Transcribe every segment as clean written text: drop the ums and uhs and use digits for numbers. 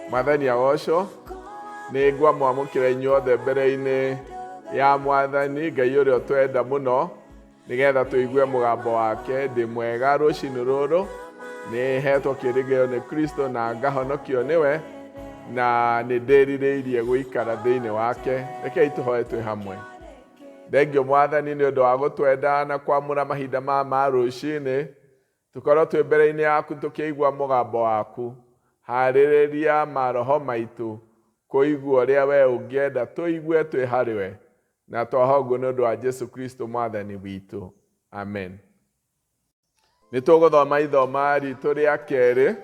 Mwathani agocwo nĩ ngwa mwamũkĩra inyuothe mbere-inĩ ya Mwathani Ngai ũrĩa ũtwenda mũno nĩgetha tũigue mũgambo wake. Ndĩ mwega rũcinĩ rũrũ, nĩ hetwo kĩĩrĩgĩrĩro nĩ Kristo na ngahonokio nĩwe, na nĩ ndĩrirĩirie gũikara thĩinĩ wake. Rekei tũhoe twĩ hamwe. Thengio Mwathani nĩ ũndũ wa gũtwenda na kwamũra mahinda ma rũcinĩ, tũkorwo twĩ mbere-inĩ yaku tũkĩigua mũgambo waku. Harĩrĩria maroho maitũ kũigua ũrĩa we ũngĩenda tũigue twĩ harĩwe, na twahoya ũguo nĩ ũndũ wa Jesu Kristo Mwathani witũ. Amen. Nĩ tũgũthoma ithoma ritũ rĩa kerĩ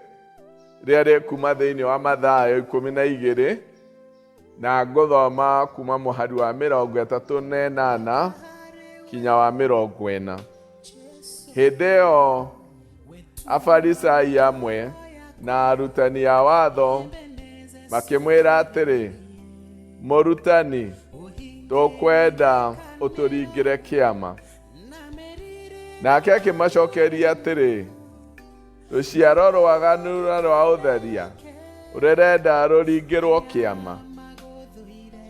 rĩrĩa rĩkuma thĩinĩ wa Mathayo 12 na ngũthoma kuma mũhari wa 38 kinya wa 40. Hĩndĩ ĩyo Afarisai amwe na arutani a watho makĩmwĩra atĩrĩ, Mũrutani, tũkwenda ũtũringĩre kĩama. Nake akĩmacokeria atĩrĩ, rũciaro rwaganu na rwa ũtharia rũrenda rũringĩrwo kĩama,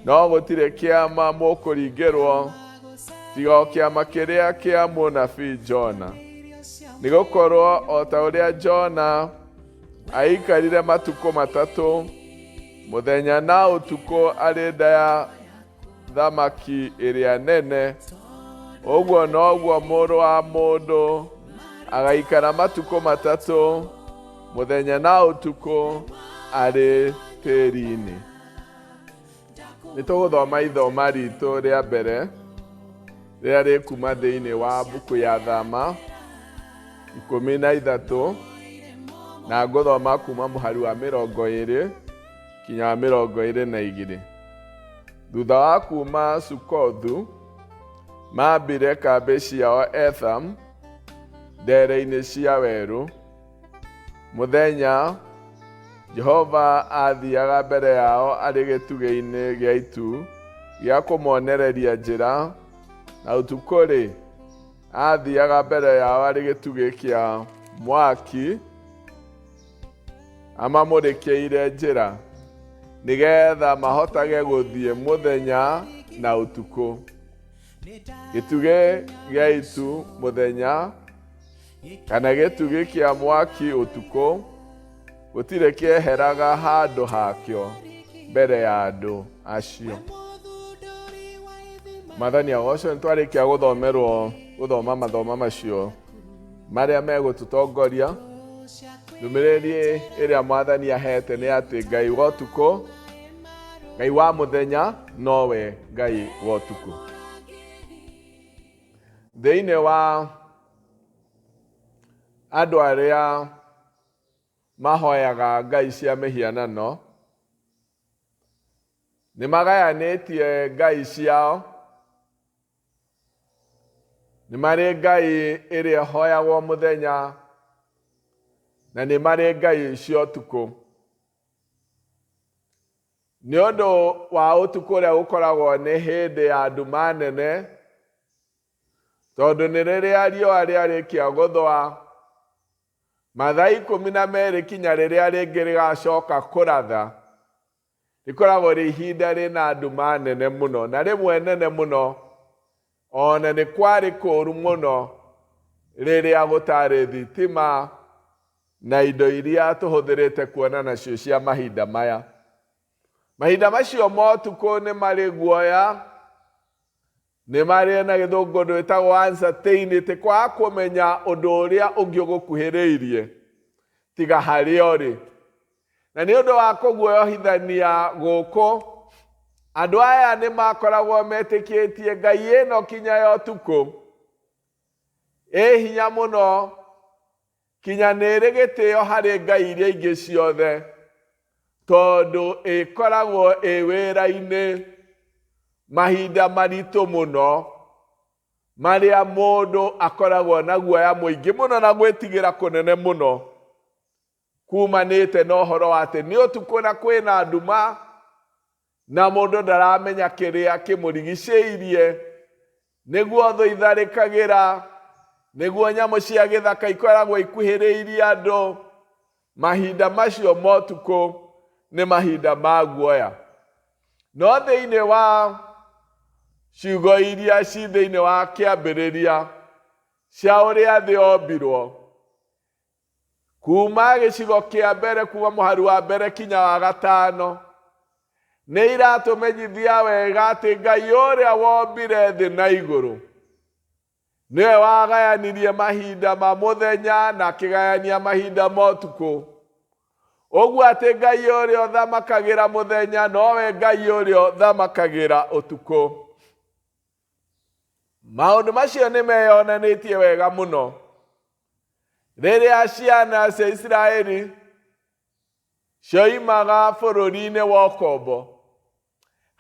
no gũtirĩ kĩama mũkũringĩrwo tiga o kĩama kĩrĩa kĩa mũnabii Jona. Nĩgũkorwo o ta ũrĩa Jona aikarire matukũ matatũ mũthenya na ũtukũ arĩ nda ya thamaki ĩrĩa nene, ũguo noguo Mũrũ wa Mũndũ agaikara matukũ matatũ mũthenya na ũtukũ arĩ tĩĩri-inĩ. Nĩ tũgũthoma ithoma ritũ rĩa mbere rĩrĩa rĩkuma thĩinĩ wa mbuku ya Thama 13 na ngũthoma kuma mũhari wa 20 kinya wa 22. Thutha wa kuma Sukothu mambire kambĩ ciao Etham ndere-inĩ cia werũ. Mũthenya Jehova athiaga mbere yao arĩ gĩtugĩ-inĩ gĩa itu gĩa kũmonereria njĩra, na ũtukũ-rĩ athiaga mbere yao arĩ gĩtugĩ kĩa mwaki amamũrĩkĩire njĩra nĩgetha mahotage gũthiĩ mũthenya na ũtukũ. Gĩtugĩ gĩa itu mũthenya kana gĩtugĩ kĩa mwaki ũtukũ gũtirĩ kĩeheraga handũ hakĩo mbere ya andũ acio. Mwathani agocwo. Nĩtwarĩkia gũthoma mathomo macio marĩa megũtũtongoria. Ndũmĩrĩri ĩrĩa Mwathani ahete nĩ atĩ Ngai wa ũtukũ, Ngai wa mũthenya nowe Ngai wa ũtukũ. Thĩinĩ wa andũ arĩa mahoyaga ngai cia mĩhianano, nĩ magayanĩtie ngai ciao. Nĩ marĩ ngai ĩrĩa hoyagwo mũthenya na nĩ marĩ ngai cia ũtukũ. Nĩ ũndũ wa ũtukũ ũrĩa gũkoragwo nĩ hĩndĩ ya nduma nene, tondũ nĩ rĩrĩa riũa rĩarĩkia gũthũa mathaa 12 kinya rĩrĩa rĩngĩ rĩgacoka kũratha, rĩkoragwo rĩ ihinda rĩna nduma nene mũno, na rĩmwe nene mũno, ona nĩ kwarĩ kũũru mũno rĩrĩa gũtarĩ thitima na indo iria tũhũthĩrĩte kuona nacio cia mahinda maya. Mahinda macio ma ũtukũ nĩ marĩ guoya, nĩ marĩ na gĩthũngũ gĩtagwo uncertainty, kwaga kũmenya ũndũ ũrĩa ũngĩ ũgũkuhĩrĩirie tiga harĩa ũrĩ. Na nĩ ũndũ wa kũguoyohithania gũkũ, andũ aya nĩ makoragwo metĩkĩtie ngai ĩno kinya ya ũtukũ ĩ hinya mũno, kinya nĩ ĩrĩ gĩtĩo harĩ ngai iria ingĩ ciothe, tondũ ĩkoragwo ĩ wĩra-inĩ mahinda maritũ mũno marĩa mũndũ akoragwo na guoya mũingĩ mũno na gwĩtigĩra kũnene mũno, kumanĩte na ũhoro wa atĩ nĩ ũtukũ na kwĩna nduma na mũndũ ndaramenya kĩrĩa kĩmũrigicĩirie, nĩguo thũ itharĩkagĩra, nĩguo nyamũ cia gĩthaka ikoragwo ikuhĩrĩirie andũ. Mahinda macio ma ũtukũ nĩ mahinda ma guoya. No thĩinĩ wa ciugo iria ci thĩinĩ wa kĩambĩrĩria cia ũrĩa thĩ yombirwo, kuma gĩcigo kĩa mbere, kuma mũhari wa mbere kinya wa gatano, nĩ iratũmenyithia wega atĩ Ngai ũrĩa wombire thĩ na igũrũ nĩwe wagayanirie mahinda ma mũthenya na akĩgayania mahinda ma ũtukũ. Ũguo atĩ Ngai ũrĩa ũthamakagĩra mũthenya nowe Ngai ũrĩa ũthamakagĩra ũtukũ. Maũndũ macio nĩ meyonanĩtie wega mũno rĩrĩa ciana cia Isiraeli cioimaga bũrũri-inĩ wa ũkombo,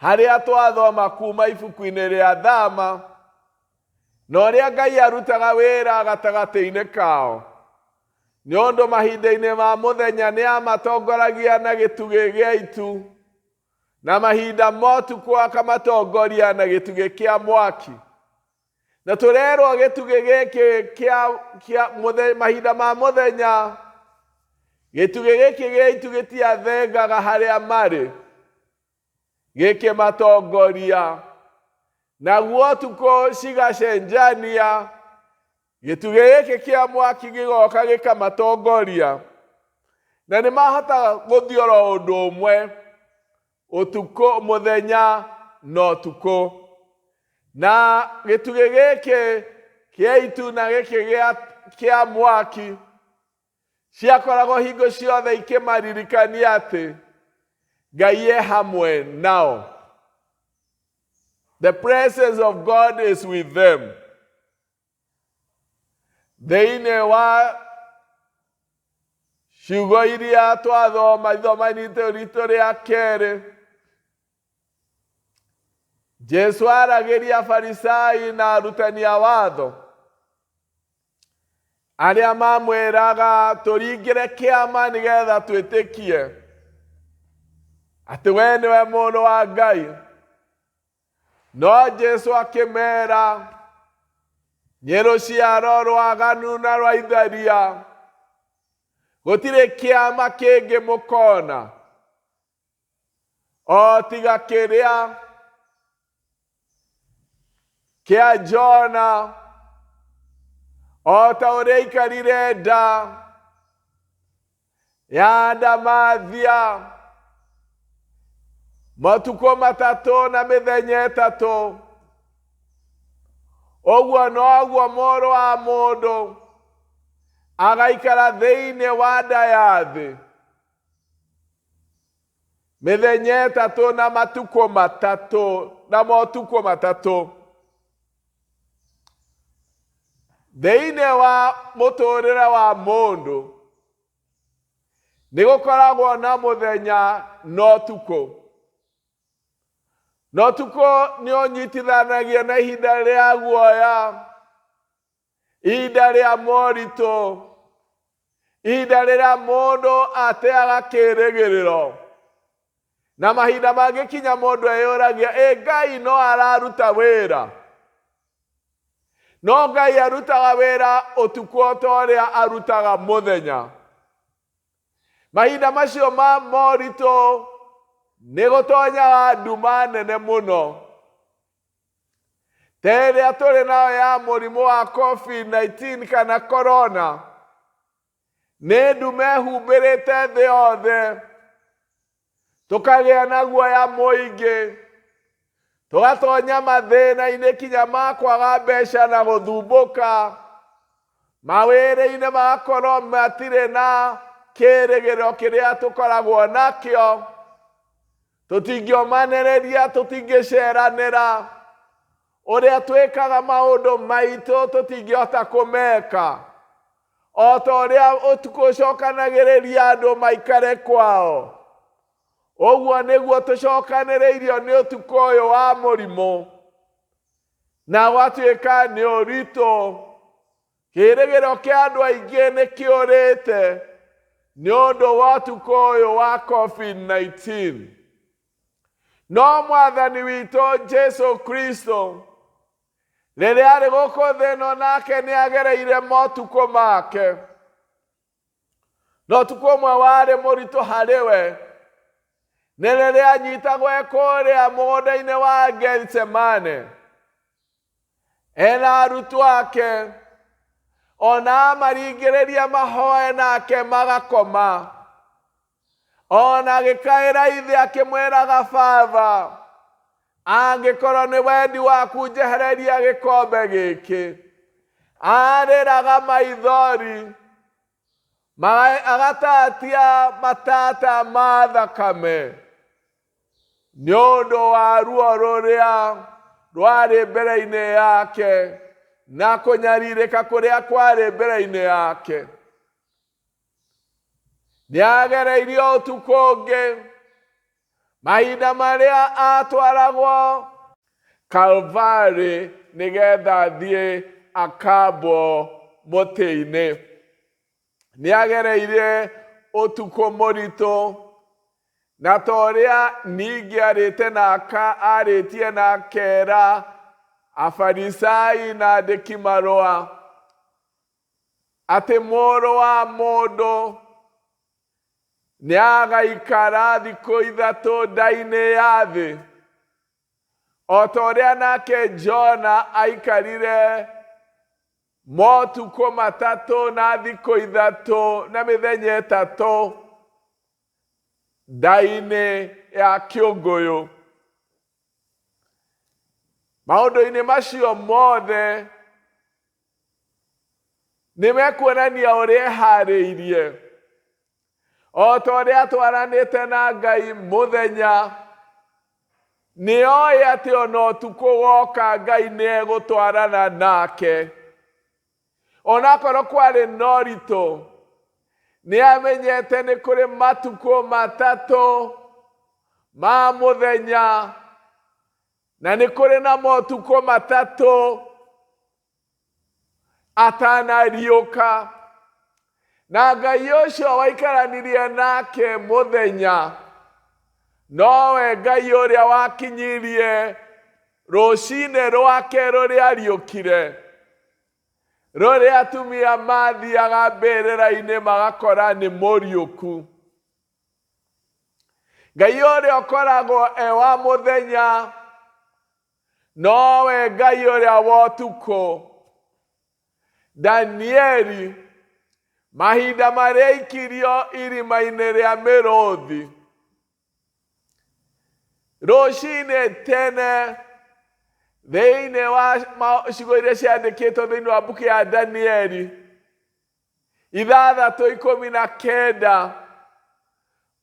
harĩa twathoma kuma ibuku-inĩ rĩa Thama na ũrĩa Ngai arutaga wĩra gatagatĩ-inĩ kao. Nĩ ũndũ mahinda-inĩ ma mũthenya nĩ amatongoragia na gĩtugĩ gĩa itu, na mahinda ma ũtukũ akamatongoria na gĩtugĩ kĩa mwaki. Na tũrerwo gĩtugĩ gĩkĩ kĩa mahinda ma mũthenya, gĩtugĩ gĩkĩ gĩa itu gĩtiathengaga harĩa marĩ gĩkĩmatongoria, naguo ũtukũ cigacenjania, gĩtugĩ gĩkĩ kĩa mwaki gĩgoka gĩkamatongoria, na nĩ mahotaga gũthiĩ oro ũndũ ũmwe, ũtukũ, mũthenya na ũtukũ. Na gĩtugĩ gĩkĩ kĩa itu na gĩkĩ kĩa mwaki ciakoragwo hingo ciothe ikĩmaririkania atĩ Ngai e hamwe nao. The presence of God is with them. Thĩinĩ wa ciugo iria twathoma ithomanĩte ritũ rĩa kerĩ, Jesu aragĩria Farisai na arutani a watho arĩa mamwĩraga tũringĩre kĩama nĩgetha twĩtĩkie atĩ we nĩwe mũndũ wa Ngai. No Jesu akĩmera, nyĩ rũciaro rwaganu na rwa itharia, gũtirĩ kĩama kĩngĩ mũkona o tiga kĩrĩa kĩa Jona, o ta ũrĩa aikarire nda ya ndamathia matukũ matatũ na mĩthenya ĩtatũ. Ũguo noguo Mũrũ wa Mũndũ agaikara thĩinĩ wa nda ya thĩ mĩthenya ĩtatũ na matukũ matatũ na motukũ matatũ. Thĩinĩ wa mũtũũrĩre wa mũndũ nĩ gũkoragwo na mũthenya na ũtukũ. Na ũtukũ nĩ ũnyitithanagio na ihinda rĩa guoya, ihinda rĩa moritũ, ihinda rĩrĩa mũndũ ateaga kĩĩrĩgĩrĩro, na mahinda mangĩkinya mũndũ eyũragia, Ngai no araruta wĩra? No Ngai arutaga wĩra ũtukũ o ta ũrĩa arutaga mũthenya. Mahinda macio ma moritũ nĩ gũtonyaga nduma nene mũno, ta ĩrĩa tũrĩ nayo ya mũrimũ wa COVID-19 kana corona. Nĩ nduma ĩhumbĩrĩte thĩ yothe, tũkagĩa na guoya mũingĩ, tũgatonya mathĩna-inĩ kinya ma kwaga mbeca na gũthumbũka, mawĩra-inĩ magakorwo matirĩ na kĩĩrĩgĩrĩro kĩrĩa tũkoragwo nakĩo, tũtingĩomanĩrĩria, tũtingĩceranĩra, ũrĩa twĩkaga maũndũ maitũ tũtingĩhota kũmeka, o ta ũrĩa ũtukũ ũcokanagĩrĩria andũ maikare kwao, ũguo nĩguo tũcokanĩrĩirio nĩ ũtukũ ũyũ wa mũrimũ, na gwatuĩka nĩ ũritũ. Kĩĩrĩgĩrĩro kĩa andũ aingĩ nĩ kĩũrĩte nĩ ũndũ wa ũtukũ ũyũ wa COVID-19. No Mwathani witũ Jesu Kristo rĩrĩa arĩ gũkũ thĩ ĩno nake nĩ agereire motukũ make, na ũtukũ ũmwe warĩ mũritũ harĩ we, nĩ rĩrĩa anyitagwo kũrĩa mũgũnda-inĩ wa Getsemane ena arutwo ake, ona maringĩrĩria mahoe nake magakoma, ona agĩkaĩra ithe akĩmwĩraga, Baba, angĩkorwo nĩ wendi waku njehereria gĩkombe gĩkĩ. Arĩraga maithori, agatatia matata ma thakame nĩ ũndũ wa ruo rũrĩa rwarĩ mbere-inĩ yake na kũnyarirĩka kũrĩa kwarĩ mbere-inĩ yake. Nĩagereirio ũtukũ ũngĩ, mahinda marĩa atwaragwo Kalvarĩ nĩgetha thiĩ akambwo mũtĩ-inĩ. Nĩagereire ũtukũ mũritũ, na torĩa ningĩ arĩtie na akera Afarisai na andĩki marũa atĩ Mũrũ wa Mũndũ nĩagaikara thikũ 3 nda-inĩ ya thĩ, o torĩa nake Jona aikarire motukũ 3 na thikũ 3 na mĩthenya 3 nda-inĩ ya kĩũngũyũ. Maũndũ-inĩ macio mothe nĩmekuonania ũrĩa eharĩirie, o torĩa twaranĩte na Ngai mũthenya, nĩoĩ atĩ ona ũtukũ woka Ngai nĩegũtwarana nake. Onakorwo kwarĩ na ũritũ, nĩamenyete nĩ kũrĩ matukũ 3 ma mũthenya, na nĩ kũrĩ na motukũ 3 atanariũka. Na Ngai ũcio waikaranirie nake mũthenya nowe Ngai ũrĩa wakinyirie rũcinĩ rwake rũrĩa ariũkire, rũrĩa atumia mathiaga mbĩrĩra-inĩ magakora nĩ mũriũku. Ngai ũrĩa ũkoragwo wa mũthenya nowe Ngai ũrĩa wa ũtukũ. Danieli, mahinda marĩa aikirio irima-inĩ rĩa mĩrũũthi, rũcinĩ tene, thĩinĩ wa ciugo iria ciandĩkĩtwo thĩinĩ wa mbuku ya Danieli 6:19,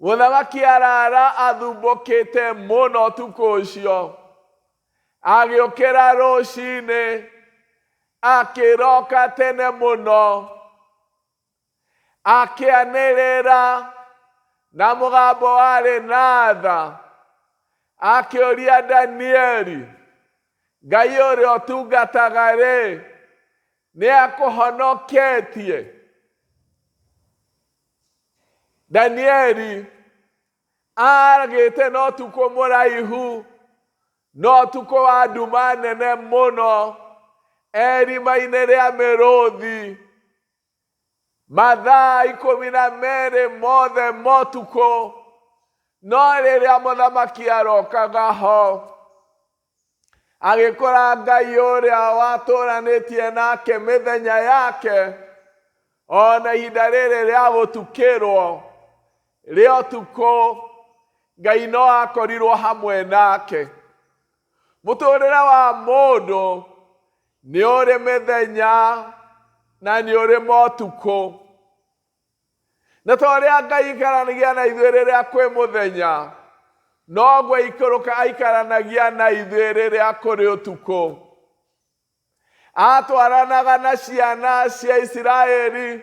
mũthamaki arara athumbũkĩte mũno ũtukũ ũcio, agĩũkĩra rũcinĩ, akĩroka tene mũno, akĩanĩrĩra na mũgambo warĩ na tha, akĩũria Danieli, Ngai ũrĩa ũtungataga-rĩ, nĩakũhonoketie? Danieli agĩte na ũtukũ mũraihu, na ũtukũ wa nduma nene mũno, erima-inĩ rĩa mĩrũũthi, mathaa 12 mothe motukũ. No rĩrĩa mũthamaki arokaga ho, agĩkora Ngai ũrĩa watũranĩtie nake mĩthenya yake, ona ihinda rĩrĩ rĩa gũtukĩrwo rĩa ũtukũ, Ngai no akorirwo hamwe nake. Mũtũrĩre wa mũndũ nĩ ũrĩ mĩthenya na nĩ ũrĩ motukũ. Na torĩa Ngai aikaranagia na ithuĩ rĩrĩa kwĩ mũthenya, noguo aikaranagia na ithuĩ rĩrĩa kũrĩ ũtukũ. Atwaranaga na ciana cia Isiraeli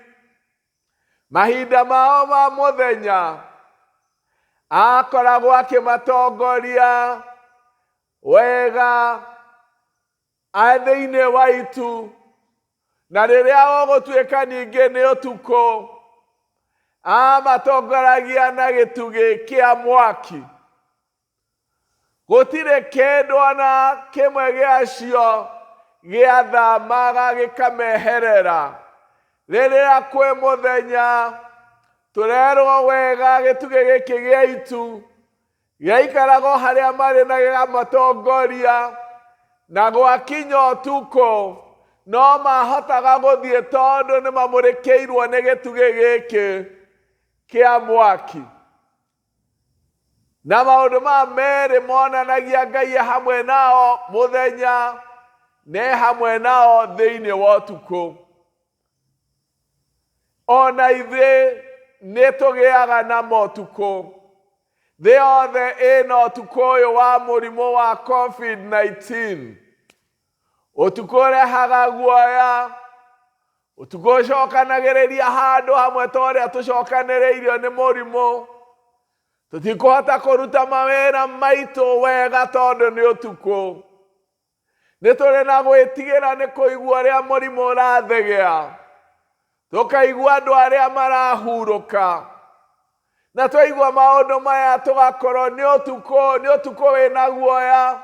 mahinda mao ma mũthenya, akoragwo akĩmatongoria wega thĩinĩ wa itu, na rĩrĩa gũgũtuĩka ningĩ nĩ ũtukũ, amatongoragia na gĩtugĩ kĩa mwaki. Gũtirĩ kĩndũ ona kĩmwe gĩacio gĩathamaga gĩkameherera. Rĩrĩa kwĩ mũthenya, tũrerwo wega gĩtugĩ gĩkĩ gĩa itu gĩaikaraga harĩa marĩ na gĩgamatongoria, na gwakinya ũtukũ no mahotaga gũthiĩ tondũ nĩ mamũrĩkĩirwo nĩ gĩtugĩ gĩkĩ kĩa mwaki. Na maũndũ ma merĩ monanagia Ngai hamwe nao mũthenya, nĩ hamwe nao thĩinĩ wa ũtukũ. Ona ithuĩ nĩ tũgĩaga na ũtukũ. Thĩ yothe ĩna ũtukũ ũyũ wa mũrimũ wa COVID-19. Ũtukũ ũrehaga guoya, ũtukũ ũcokanagĩrĩria handũ hamwe ta ũrĩa tũcokanĩrĩirio nĩ mũrimũ. Tũtikũhota kũruta mawĩra maitũ wega tondũ nĩ ũtukũ. Nĩ tũrĩ na gwĩtigĩra nĩ kũigua ũrĩa mũrimũ ũrathegea. Tũkaigua andũ arĩa marahurũka. Na twaigua maũndũ maya tũgakorwo nĩ ũtukũ wĩna guoya,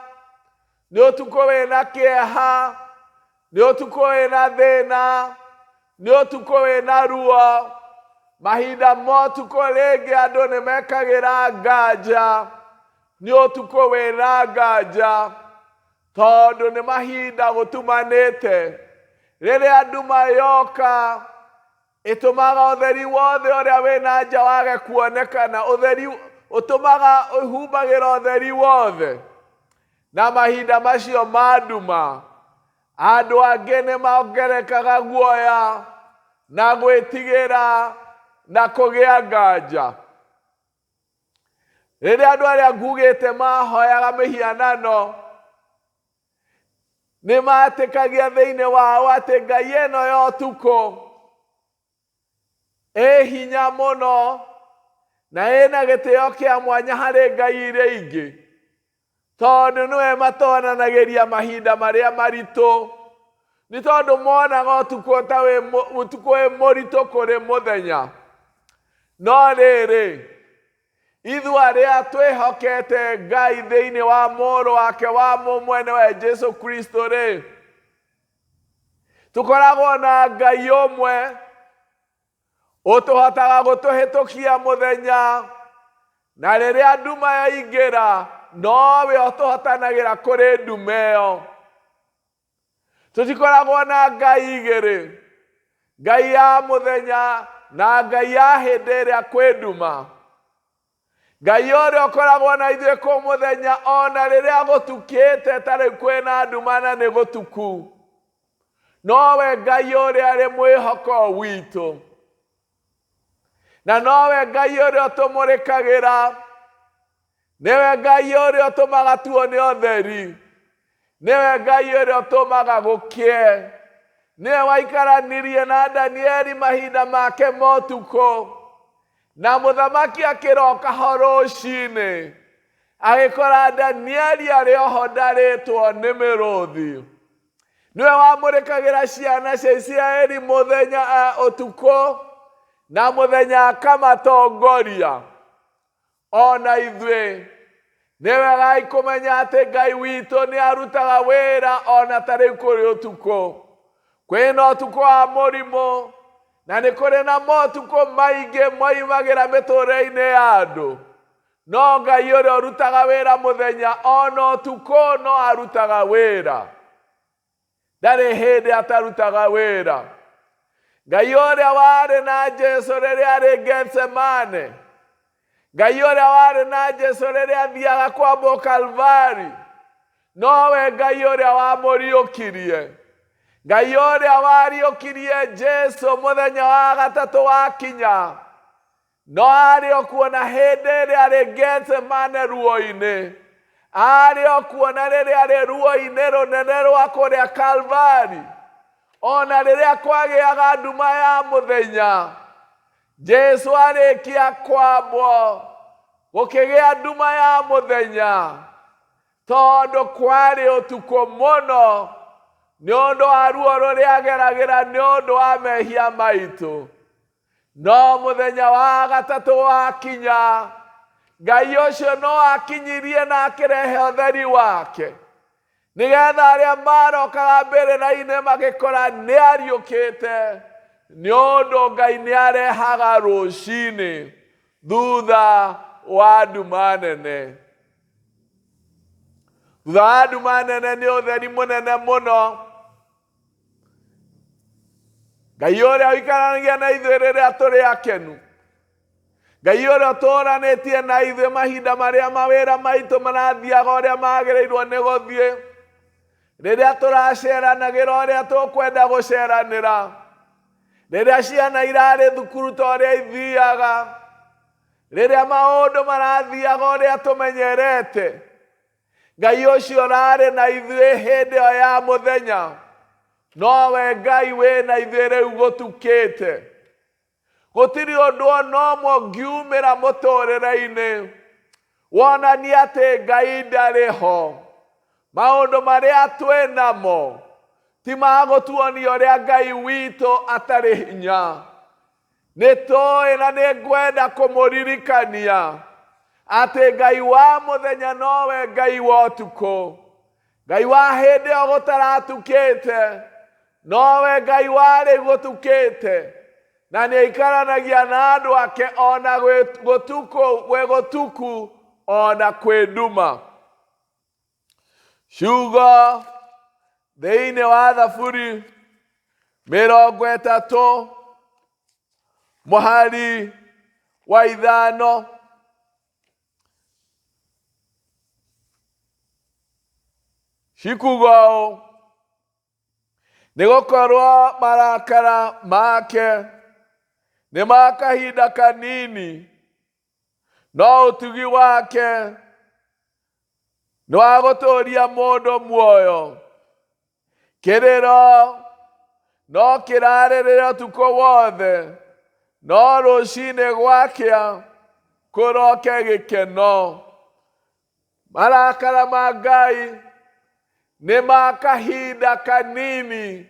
nĩ ũtukũ wĩna kĩeha, nĩ ũtukũ wĩna thĩna, nĩ ũtukũ wĩna ruo. Mahinda ma ũtukũ rĩngĩ andũ nĩ mekagĩra nganja, nĩ ũtukũ wĩna nganja, tondũ nĩ mahinda gũtumanĩte. Rĩrĩa nduma yoka, ĩtũmaga ũtheri wothe ũrĩa wĩna nja wage kuonekana. Ũtheri ũtũmaga ũhumbagĩra ũtheri wothe. Na mahinda macio ma nduma, andũ angĩ nĩ mongerekaga guoya na gwĩtigĩra na kũgĩa nganja. Rĩrĩa andũ arĩa ngugĩte mahoyaga mĩhianano, nĩ matĩkagia thĩinĩ wao atĩ Ngai ĩno ya ũtukũ ĩ hinya mũno na ĩna gĩtĩo kĩa mwanya harĩ ngai iria ingĩ, tondũ nĩwe matonanagĩria mahinda marĩa maritũ. Nĩ tondũ monaga ũtukũ ta ũtukũ wĩ mũritũ kũrĩ mũthenya. No rĩrĩ, ithuĩ arĩa twĩhokete Ngai thĩinĩ wa mũrũ wake wa mũmwe we Jesũ Kristo rĩ, tũkoragwo na Ngai ũmwe ũtũhotaga gũtũhĩtũkia mũthenya, na rĩrĩa nduma yaingĩra nowe ũtũhotanagĩra kũrĩ nduma ĩyo. Tũtikoragwo na Ngai igĩrĩ, Ngai ya mũthenya na Ngai ya hĩndĩ ĩrĩa kwĩ nduma. Ngai ũrĩa ũkoragwo na ithuĩ kũ mũthenya ona rĩrĩa gũtukĩte ta rĩu kwĩna nduma na nĩ gũtuku. Nowe Ngai ũrĩa arĩ mwĩhoko witũ. Na nowe Ngai ũrĩa ũtũmũrĩkagĩra. Nĩwe Ngai ũrĩa ũtũmaga tuone ũtheri. Nĩwe Ngai ũrĩa ũtũmaga gũkĩe. Nĩwe waikaranirie na Danieli mahinda make ma ũtukũ. Na mũthamaki akĩroka ho rũcinĩ, agĩkora Danieli arĩ oho ndarĩtwo nĩ mĩrũũthi. Nĩwe wamũrĩkagĩra ciana cia Isiraeli mũthenya ũtukũ, na mũthenya akamatongoria. Ona ithuĩ nĩ wega kũmenya atĩ Ngai witũ nĩ arutaga wĩra ona ta rĩu kũrĩ ũtukũ. Kwĩna ũtukũ wa mũrimũ, na nĩ kũrĩ na motukũ maingĩ moimagĩra mĩtũũrĩre-inĩ ya andũ. No Ngai ũrĩa ũrutaga wĩra mũthenya ona ũtukũ no arutaga wĩra. Ndarĩ hĩndĩ atarutaga wĩra. Ngai ũrĩa warĩ na Jesũ rĩrĩa arĩ Getsemane. Ngai ũrĩa warĩ na Jesũ rĩrĩa athiaga kwambwo Kalvari. Nowe Ngai ũrĩa wamũriũkirie. Ngai ũrĩa wariũkirie Jesũ mũthenya wa gatatũ wakinya. No arĩ o kuona hĩndĩ ĩrĩa arĩ Getsemane ruo-inĩ. Arĩ o kuona rĩrĩa arĩ ruo-inĩ rũnene rwa kũrĩa Kalvari. Ona rĩrĩa kwagĩaga nduma ya mũthenya, Jesũ arĩkia kwambwo, gũkĩgĩa nduma ya mũthenya, tondũ kwarĩ ũtukũ mũno, nĩ ũndũ wa ruo rũrĩa ageragĩra nĩ ũndũ wa mehia maitũ. No mũthenya wa gatatũ wakinya, Ngai ũcio no akinyirie na akĩrehe ũtheri wake. Nĩgetha arĩa marokaga mbĩrĩra-inĩ magĩkora nĩ ariũkĩte, nĩ ũndũ Ngai nĩ arehaga rũcinĩ thutha wa nduma nene. Thutha wa nduma nene nĩ ũtheri mũnene mũno. Ngai ũrĩa ũikaranagia na ithuĩ rĩrĩa tũrĩ akenu. Ngai ũrĩa ũtũũranĩtie na ithuĩ mahinda marĩa mawĩra maitũ marathiaga ũrĩa magĩrĩirwo nĩ gũthiĩ. Rĩrĩa tũraceranagĩra ũrĩa tũkwenda gũceranĩra. Rĩrĩa ciana irarĩ thukuru ta ũrĩa ithiaga. Rĩrĩa maũndũ marathiaga ũrĩa tũmenyerete. Ngai ũcio ũrarĩ na ithuĩ hĩndĩ ĩyo ya mũthenya. Nowe Ngai wĩ na ithuĩ rĩu gũtukĩte. Gũtirĩ ũndũ ona ũmwe ũngiumĩra mũtũrĩre-inĩ wonania atĩ Ngai ndarĩ ho. Maũndũ marĩa twĩ namo ti ma gũtuonia ũrĩa Ngai witũ atarĩ hinya. Nĩtũĩ na nĩngwenda kũmũririkania atĩ Ngai wa mũthenya nowe Ngai wa ũtukũ. Ngai wa hĩndĩ ĩyo gũtaratukĩte, nowe Ngai wa rĩu gũtukĩte. Na nĩaikaranagia na andũ ake ona gwĩ gũtuku ona kwĩ nduma. Ciugo thĩinĩ wa Thaburi 30 mũhari wa 5. Cikuga ũũ: nĩgũkorwo marakara make nĩ ma kahinda kanini, no ũtugi wake nĩ wa gũtũũria mũndũ muoyo. Kĩrĩro no kĩrarĩrĩra ũtukũ wothe, no rũciinĩ gwakĩa kũroke gĩkeno. Marakara ma Ngai nĩ ma kahinda kanini,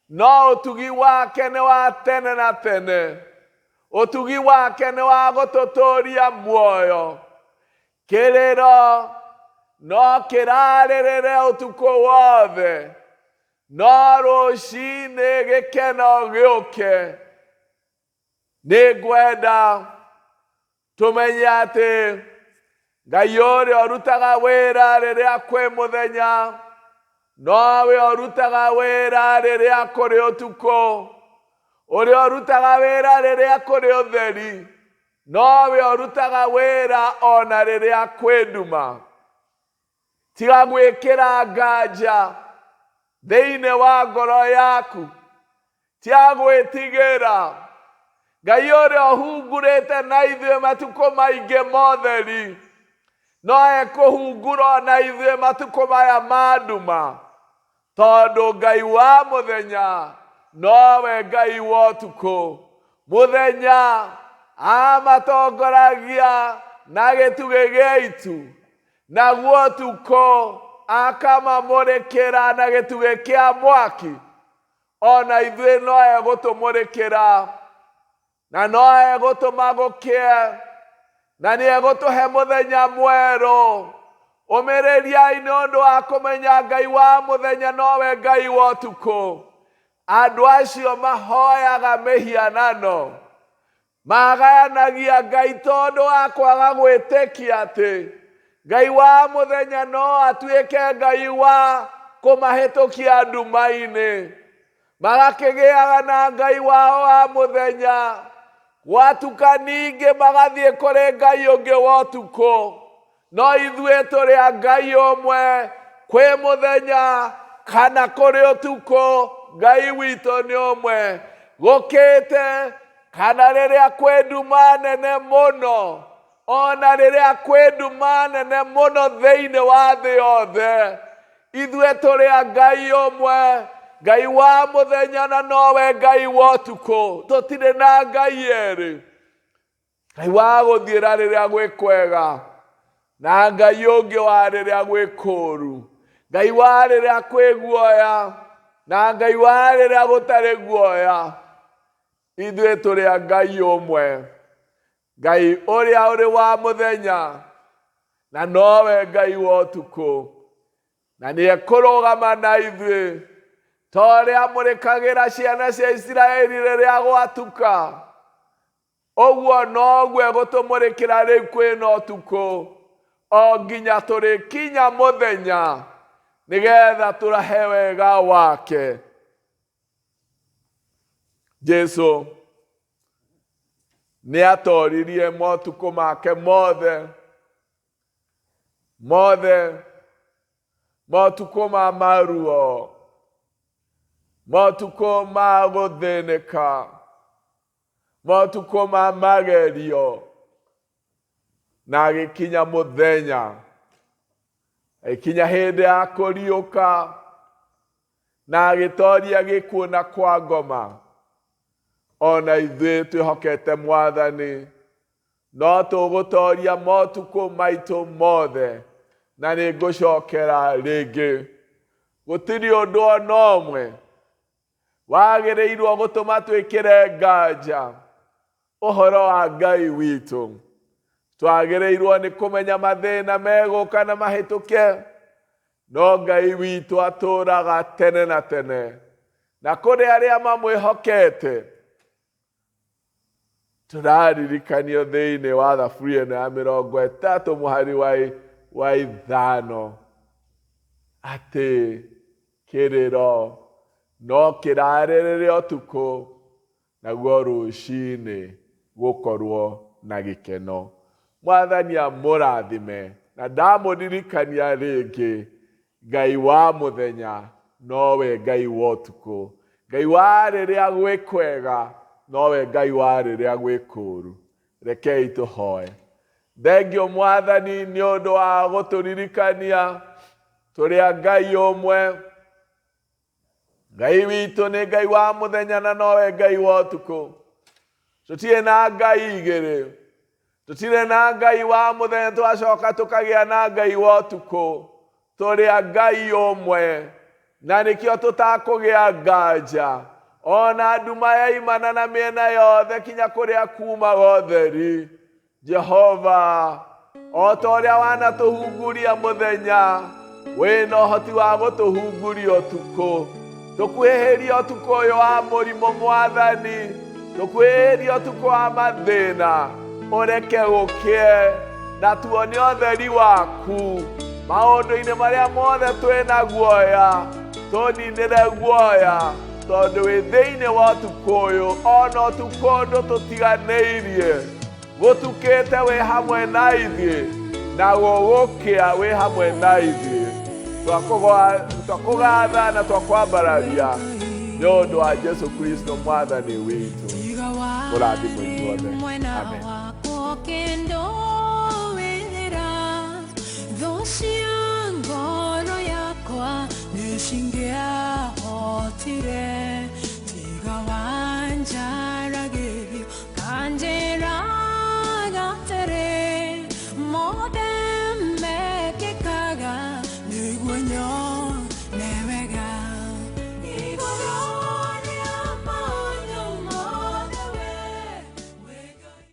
no ũtugi wake nĩ wa tene na tene. Ũtugi wake nĩ wa gũtũtũũria muoyo. Kĩrĩro no kĩrarĩrĩre ũtukũ wothe, no rũciinĩ gĩkeno gĩũke. Nĩngwenda tũmenye atĩ Ngai ũrĩa ũrutaga wĩra rĩrĩa kwĩ mũthenya, nowe ũrutaga wĩra rĩrĩa kũrĩ ũtukũ. Ũrĩa ũrutaga wĩra rĩrĩa kũrĩ ũtheri, nowe ũrutaga wĩra ona rĩrĩa kwĩ nduma. Tiga gwĩkĩra nganja thĩinĩ wa ngoro yaku, tiga gwĩtigĩra. Ngai ũrĩa ũhungurĩte na ithuĩ matukũ maingĩ motheri, no ekũhungura na ithuĩ matukũ maya ma nduma. Tondũ Ngai wa mũthenya nowe Ngai wa ũtukũ. Mũthenya amatongoragia na gĩtugĩ gĩa itu, naguo ũtukũ akamamũrĩkĩra na gĩtugĩ kĩa mwaki. Ona ithuĩ no egũtũmũrĩkĩra, na no egũtũma gũkĩe, na nĩ egũtũhe mũthenya mwerũ. Ũmĩrĩriai nĩ ũndũ wa kũmenya Ngai wa mũthenya nowe Ngai wa ũtukũ. Andũ acio mahoyaga mĩhianano, magayanagia Ngai tondũ wa kwaga gwĩtĩkia atĩ Ngai wa mũthenya no atuĩke Ngai wa kũmahĩtũkia nduma-inĩ. Magakĩgĩaga na Ngai wao wa mũthenya, gwatuka ningĩ magathiĩ kũrĩ Ngai ũngĩ wa ũtukũ. No ithuĩ tũrĩ a Ngai ũmwe, kwĩ mũthenya kana kũrĩ ũtukũ, Ngai witũ nĩ ũmwe. Gũkĩte kana rĩrĩa kwĩ nduma nene mũno, ona rĩrĩa kwĩ nduma nene mũno thĩinĩ wa thĩ yothe, ithuĩ tũrĩ a Ngai ũmwe, Ngai wa mũthenya na nowe Ngai wa ũtukũ. Tũtirĩ na Ngai erĩ. Ngai wa gũthiĩra rĩrĩa gwĩ kwega, na Ngai ũngĩ wa rĩrĩa gwĩ kũũru. Ngai wa rĩrĩa kwĩ guoya, na Ngai wa rĩrĩa gũtarĩ guoya. Ithuĩ tũrĩ a Ngai ũmwe, Ngai ũrĩa ũrĩ wa mũthenya na nowe Ngai wa ũtukũ. Na nĩ ekũrũgama na ithuĩ ta ũrĩa amũrĩkagĩra ciana cia Isiraeli rĩrĩa gwatuka. Oguo nogwe gutumurikira riu kwina utuku o nginya turikinya muthenya nigetha turahe wega wake. Jesu ni atoririe motuku make mothe motuku ma maruo, motuku ma guthinika, motuku ma magerio, na agikinya muthenya, agikinya hindi ya kuriuka, na agitoria gikuona kwa ngoma. Ona ithuĩ twĩhokete Mwathani, no tũgũtoria motuku maitũ mothe, na nĩ ngũcokera rĩngĩ. Gũtirĩ ũndũ ona ũmwe wagĩrĩirwo gũtũma twĩkĩre nganja ũhoro wa Ngai witũ. Twagĩrĩirwo nĩ kũmenya mathĩna megũka na mahĩtũke, no Ngai witũ atũũraga tene na tene, na kũrĩ arĩa mamwĩhokete. Turaririkanio thĩinĩ wa thaburia ya 30 mũhari wa 5 atĩ kĩrĩro no kĩrarĩrĩre ũtukũ, naguo rũcinĩ gũkorwo na gĩkeno. Mwathani amũrathime, na ndamũririkania rĩngĩ, Ngai wa mũthenya nowe Ngai wa ũtukũ, Ngai wa rĩrĩa gwĩ kwega nowe Ngai wa rĩrĩa gwĩ kũũru. Rekei tũhoe. Thengio Mwathani nĩ ũndũ wa gũtũririkania tũrĩ Ngai ũmwe. Ngai witũ nĩ Ngai wa mũthenya na nowe Ngai wa ũtukũ. Tũtirĩ na Ngai igĩrĩ. Tũtirĩ na Ngai wa mũthenya twacoka tũkagĩa na Ngai wa ũtukũ. Tũrĩ Ngai ũmwe, na nĩkĩo tũtakũgĩa nganja. Ona nduma yaimana na mĩena yothe kinya kũrĩa kuumaga ũtheri. Jehova, o ta ũrĩa wanatũhunguria mũthenya, wĩna ũhoti wa gũtũhunguria ũtukũ. Tũkwĩhĩria ũtukũ ũyũ wa mũrimũ Mwathani, tũkwĩhĩria ũtukũ wa mathĩna, ũreke gũkĩe na tuone ũtheri waku. Maũndũ-inĩ marĩa mothe twĩna guoya, tũninĩre guoya, tondũ wĩ thĩinĩ wa ũtukũ ũyũ, ona ũtukũ ũndũ tũtiganĩirie, gũtukĩte wĩ hamwe na ithuĩ, na gũgũkĩa wĩ hamwe na ithuĩ. Twakũgatha na twakwambararia nĩ ũndũ wa Jesu Kristo Mwathani witũ. Ũrathimwo inyuothe. Amen. Hotire tiga wanja